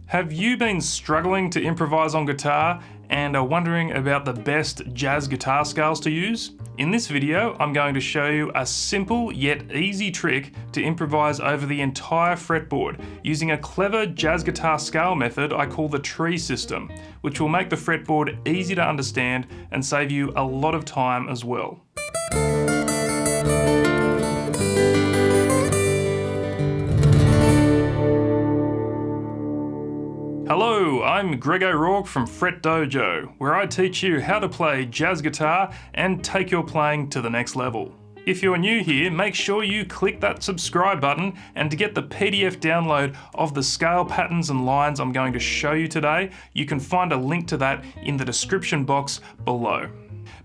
Have you been struggling to improvise on guitar and are wondering about the best jazz guitar scales to use? In this video, I'm going to show you a simple yet easy trick to improvise over the entire fretboard using a clever jazz guitar scale method I call the tree system, which will make the fretboard easy to understand and save you a lot of time as well. Hello, I'm Greg O'Rourke from FretDojo, where I teach you how to play jazz guitar and take your playing to the next level. If you're new here, make sure you click that subscribe button, and to get the PDF download of the scale patterns and lines I'm going to show you today, you can find a link to that in the description box below.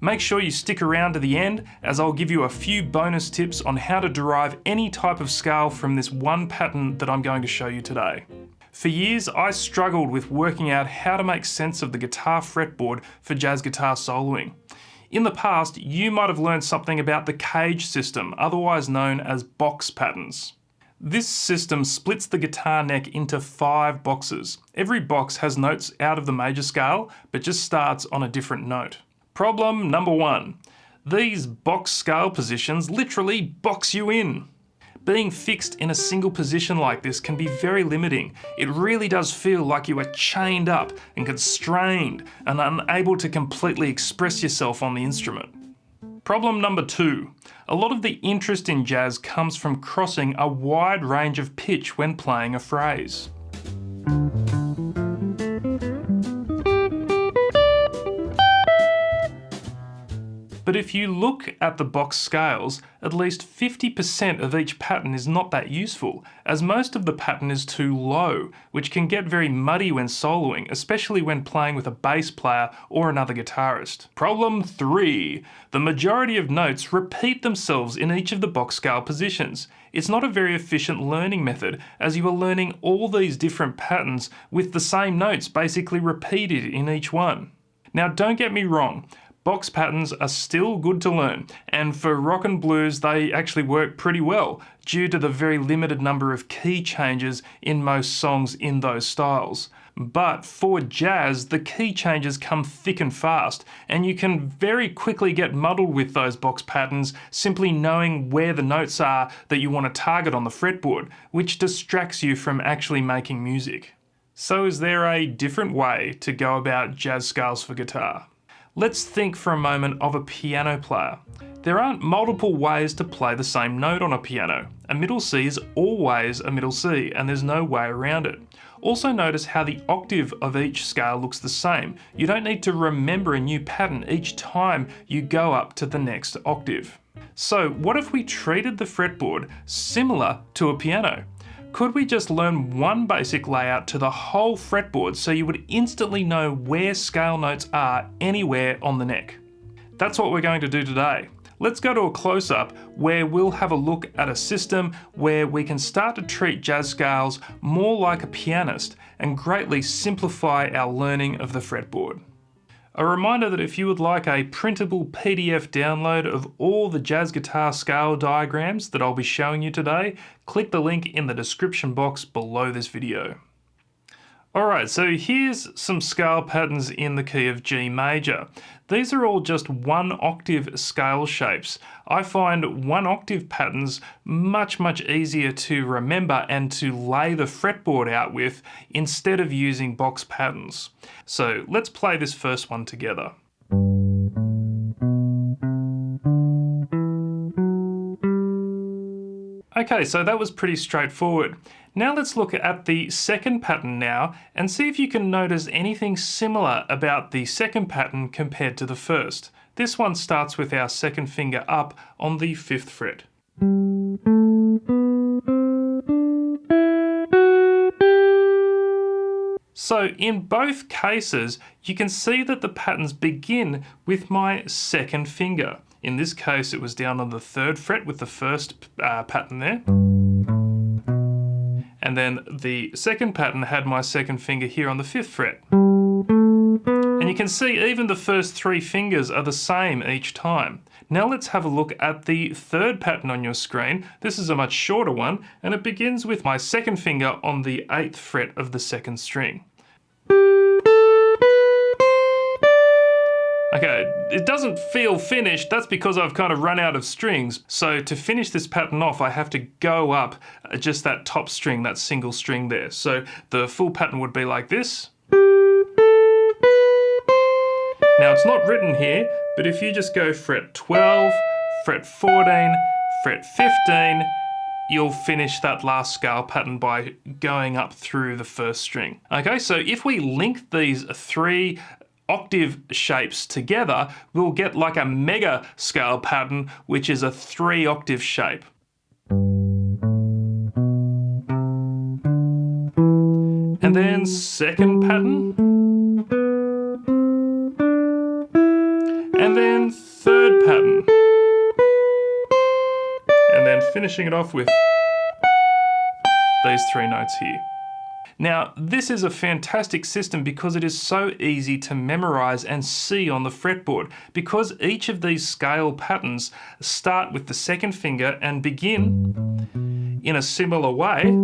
Make sure you stick around to the end, as I'll give you a few bonus tips on how to derive any type of scale from this one pattern that I'm going to show you today. For years, I struggled with working out how to make sense of the guitar fretboard for jazz guitar soloing. In the past, you might have learned something about the cage system, otherwise known as box patterns. This system splits the guitar neck into 5 boxes. Every box has notes out of the major scale, but just starts on a different note. Problem number 1. These box scale positions literally box you in. Being fixed in a single position like this can be very limiting. It really does feel like you are chained up and constrained and unable to completely express yourself on the instrument. Problem number 2. A lot of the interest in jazz comes from crossing a wide range of pitch when playing a phrase. But if you look at the box scales, at least 50% of each pattern is not that useful, as most of the pattern is too low, which can get very muddy when soloing, especially when playing with a bass player or another guitarist. Problem 3. The majority of notes repeat themselves in each of the box scale positions. It's not a very efficient learning method, as you are learning all these different patterns with the same notes basically repeated in each one. Now, don't get me wrong. Box patterns are still good to learn, and for rock and blues they actually work pretty well due to the very limited number of key changes in most songs in those styles. But for jazz, the key changes come thick and fast, and you can very quickly get muddled with those box patterns simply knowing where the notes are that you want to target on the fretboard, which distracts you from actually making music. So is there a different way to go about jazz scales for guitar? Let's think for a moment of a piano player. There aren't multiple ways to play the same note on a piano. A middle C is always a middle C, and there's no way around it. Also notice how the octave of each scale looks the same. You don't need to remember a new pattern each time you go up to the next octave. So what if we treated the fretboard similar to a piano? Could we just learn one basic layout to the whole fretboard so you would instantly know where scale notes are anywhere on the neck? That's what we're going to do today. Let's go to a close-up where we'll have a look at a system where we can start to treat jazz scales more like a pianist and greatly simplify our learning of the fretboard. A reminder that if you would like a printable PDF download of all the jazz guitar scale diagrams that I'll be showing you today, click the link in the description box below this video. Alright, so here's some scale patterns in the key of G major. These are all just 1 octave scale shapes. I find 1 octave patterns much easier to remember and to lay the fretboard out with instead of using box patterns. So let's play this first one together. Okay, so that was pretty straightforward. Now let's look at the second pattern now and see if you can notice anything similar about the second pattern compared to the first. This one starts with our second finger up on the 5th fret. So in both cases, you can see that the patterns begin with my second finger. In this case, it was down on the 3rd fret with the first pattern there. And then the second pattern had my second finger here on the 5th fret. And you can see even the first 3 fingers are the same each time. Now let's have a look at the third pattern on your screen. This is a much shorter one, and it begins with my second finger on the 8th fret of the 2nd string. Okay, it doesn't feel finished. That's because I've kind of run out of strings. So to finish this pattern off, I have to go up just that top string, that single string there. So the full pattern would be like this. Now it's not written here, but if you just go fret 12, fret 14, fret 15, you'll finish that last scale pattern by going up through the first string. Okay, so if we link these 3 octave shapes together, we'll get like a mega scale pattern, which is a 3 octave shape. And then second pattern. And then third pattern. And then finishing it off with these 3 notes here. Now, this is a fantastic system because it is so easy to memorize and see on the fretboard, because each of these scale patterns start with the second finger and begin in a similar way.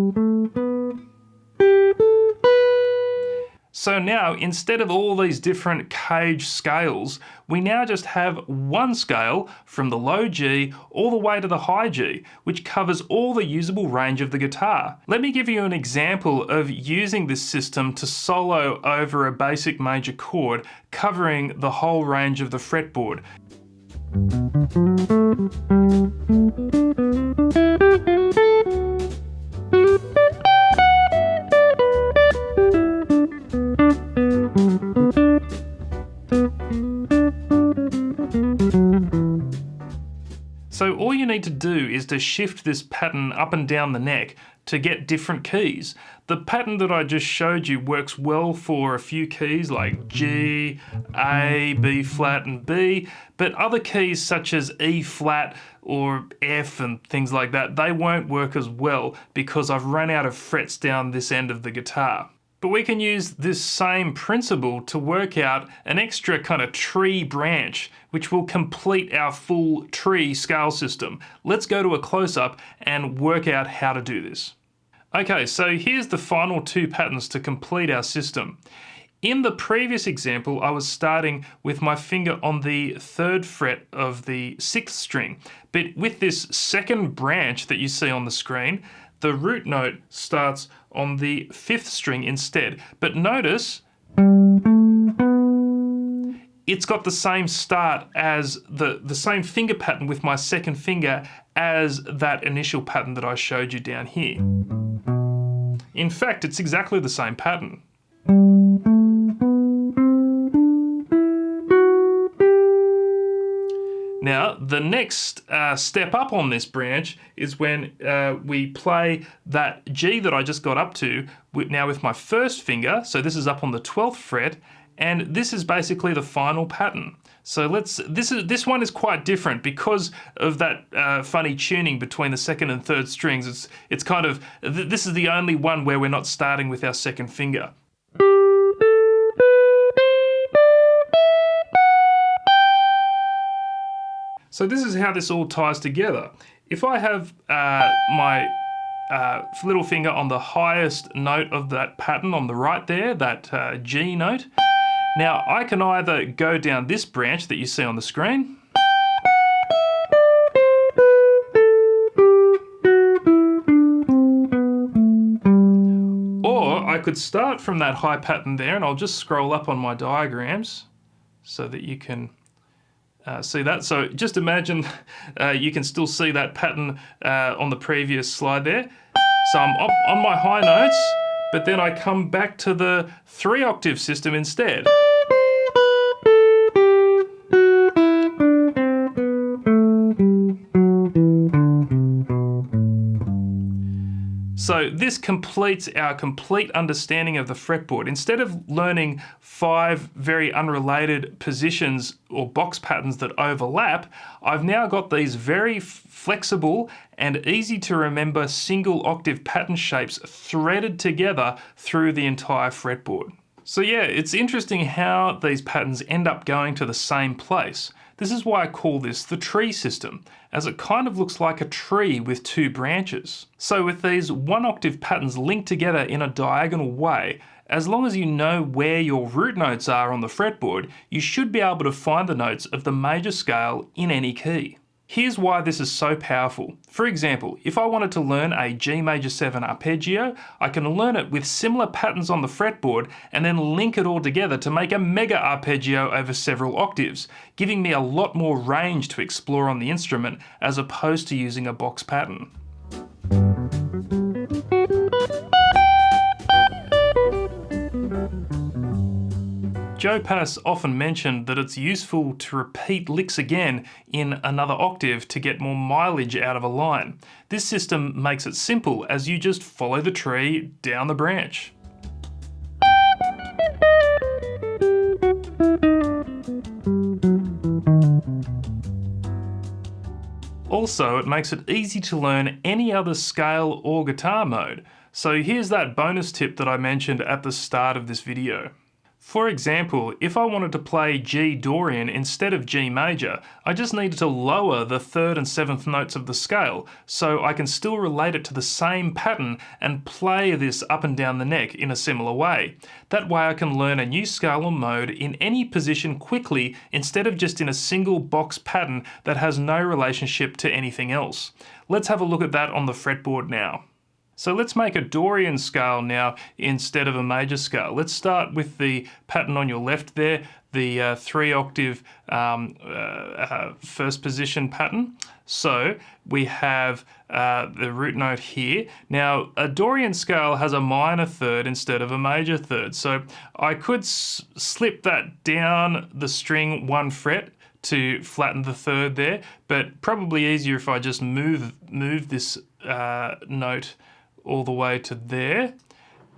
So now, instead of all these different cage scales, we now just have one scale from the low G all the way to the high G, which covers all the usable range of the guitar. Let me give you an example of using this system to solo over a basic major chord, covering the whole range of the fretboard. So all you need to do is to shift this pattern up and down the neck to get different keys. The pattern that I just showed you works well for a few keys like G, A, B flat and B, but other keys such as E flat or F and things like that, they won't work as well because I've run out of frets down this end of the guitar. But we can use this same principle to work out an extra kind of tree branch, which will complete our full tree scale system. Let's go to a close-up and work out how to do this. Okay, so here's the final 2 patterns to complete our system. In the previous example, I was starting with my finger on the 3rd fret of the 6th string. But with this second branch that you see on the screen, the root note starts on the 5th string instead. But notice it's got the same start as the same finger pattern with my second finger as that initial pattern that I showed you down here. In fact, it's exactly the same pattern. Now, the next step up on this branch is when we play that G that I just got up to, now with my first finger, so this is up on the 12th fret, and this is basically the final pattern. So this one is quite different because of that funny tuning between the 2nd and 3rd strings. It's kind of, this is the only one where we're not starting with our second finger. So this is how this all ties together. If I have my little finger on the highest note of that pattern on the right there, that G note, now I can either go down this branch that you see on the screen, or I could start from that high pattern there, and I'll just scroll up on my diagrams so that you can see that. So just imagine you can still see that pattern on the previous slide there. So I'm up on my high notes, but then I come back to the 3 octave system instead. So this completes our complete understanding of the fretboard. Instead of learning 5 very unrelated positions or box patterns that overlap, I've now got these very flexible and easy to remember single octave pattern shapes threaded together through the entire fretboard. So yeah, it's interesting how these patterns end up going to the same place. This is why I call this the tree system, as it kind of looks like a tree with two branches. So with these one octave patterns linked together in a diagonal way, as long as you know where your root notes are on the fretboard, you should be able to find the notes of the major scale in any key. Here's why this is so powerful. For example, if I wanted to learn a G major 7 arpeggio, I can learn it with similar patterns on the fretboard and then link it all together to make a mega arpeggio over several octaves, giving me a lot more range to explore on the instrument as opposed to using a box pattern. Joe Pass often mentioned that it's useful to repeat licks again in another octave to get more mileage out of a line. This system makes it simple as you just follow the tree down the branch. Also, it makes it easy to learn any other scale or guitar mode. So here's that bonus tip that I mentioned at the start of this video. For example, if I wanted to play G Dorian instead of G major, I just needed to lower the 3rd and 7th notes of the scale, so I can still relate it to the same pattern and play this up and down the neck in a similar way. That way I can learn a new scale or mode in any position quickly instead of just in a single box pattern that has no relationship to anything else. Let's have a look at that on the fretboard now. So let's make a Dorian scale now instead of a major scale. Let's start with the pattern on your left there, the 3 octave first position pattern. So we have the root note here. Now a Dorian scale has a minor 3rd instead of a major 3rd. So I could slip that down the string 1 fret to flatten the 3rd there, but probably easier if I just move this note all the way to there,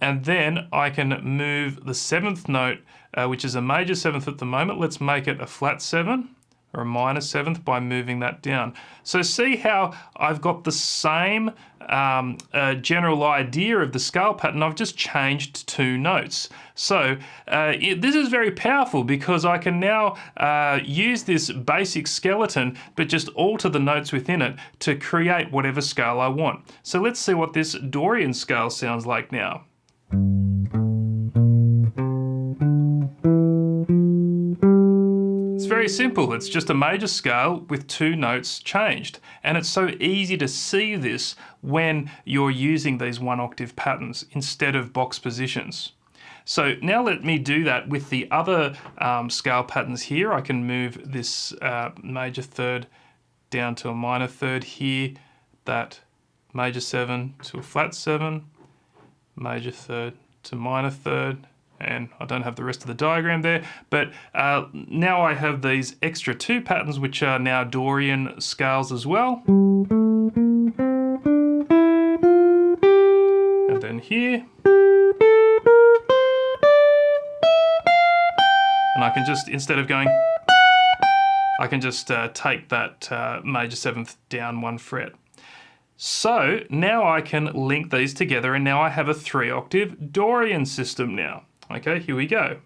and then I can move the 7th note, which is a major 7th at the moment. Let's make it a flat 7 or a minor 7th by moving that down. So see how I've got the same general idea of the scale pattern, I've just changed 2 notes. So this is very powerful because I can now use this basic skeleton but just alter the notes within it to create whatever scale I want. So let's see what this Dorian scale sounds like now. It's very simple, it's just a major scale with 2 notes changed. And it's so easy to see this when you're using these 1 octave patterns instead of box positions. So now let me do that with the other scale patterns here. I can move this major 3rd down to a minor 3rd here, that major 7 to a flat 7, major 3rd to minor 3rd, and I don't have the rest of the diagram there, but now I have these extra 2 patterns which are now Dorian scales as well. And then here. And I can just, instead of going, I can just take that major 7th down 1 fret. So now I can link these together and now I have a 3 octave Dorian system now. Okay, here we go.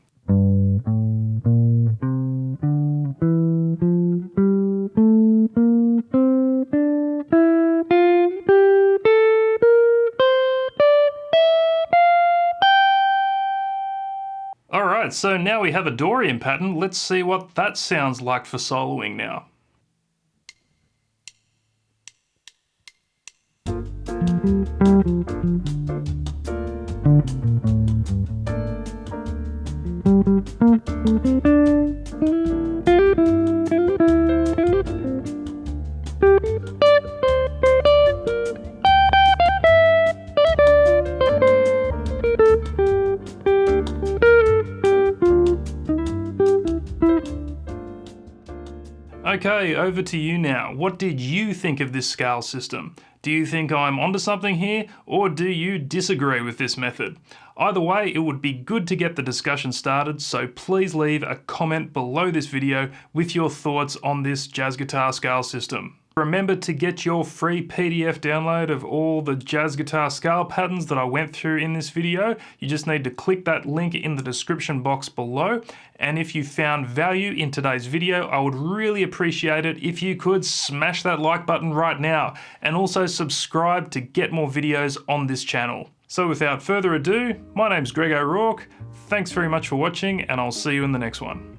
Alright, so now we have a Dorian pattern. Let's see what that sounds like for soloing now. Okay, over to you now. What did you think of this scale system? Do you think I'm onto something here, or do you disagree with this method? Either way, it would be good to get the discussion started, so please leave a comment below this video with your thoughts on this jazz guitar scale system. Remember to get your free PDF download of all the jazz guitar scale patterns that I went through in this video. You just need to click that link in the description box below. And if you found value in today's video, I would really appreciate it if you could smash that like button right now, and also subscribe to get more videos on this channel. So without further ado, my name's Greg O'Rourke. Thanks very much for watching, and I'll see you in the next one.